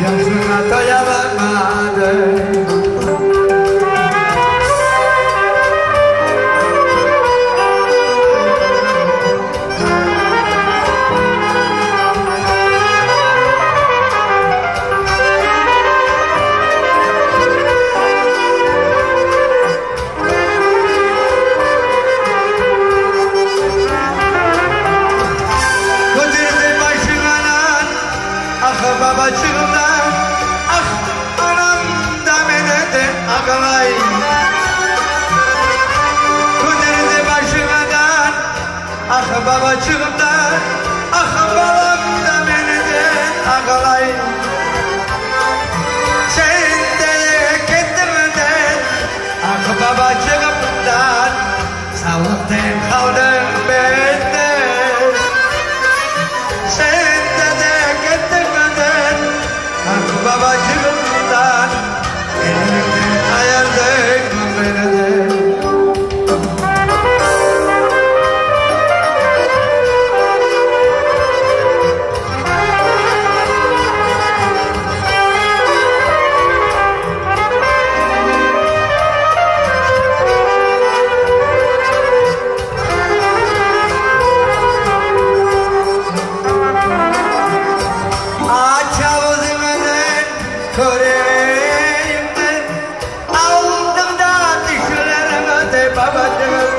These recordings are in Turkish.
Yaşına doyamadım. Babacığımdan, ah anam da beni de ağlay. Kudirdi başımdan, ah babacığımdan, ah balam da beni de ağlay. Sen de kendimden, ah babacığımdan, sağlıktan kaldım ben de. Babacığımdan elimden ayırdın beni de. Köreyimden aldım da düşlerime de babacığım.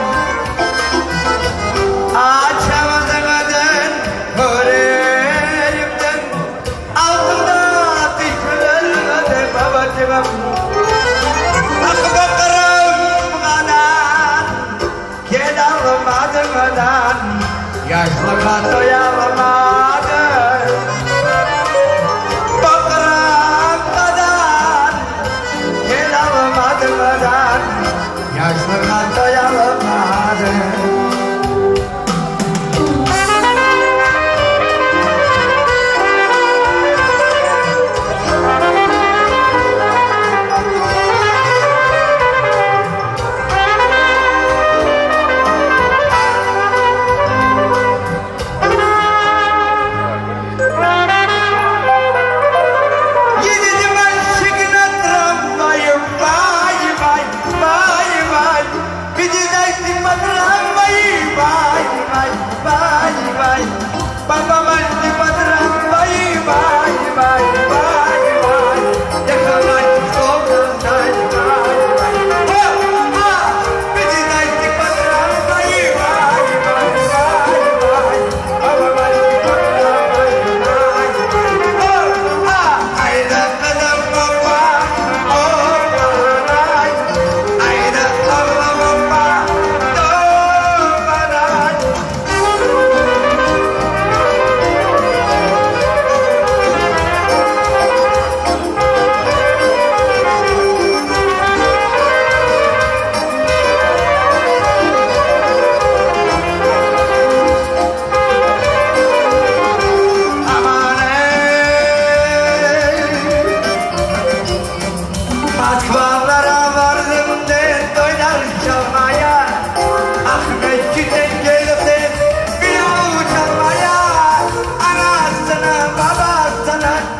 Açamadım eden köreyimden aldım da düşlerime de babacığım. Ah bakarım kanan gel almadım eden yaşlığa doyamadım. Yaşlığa doyamadım.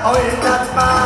Oynatma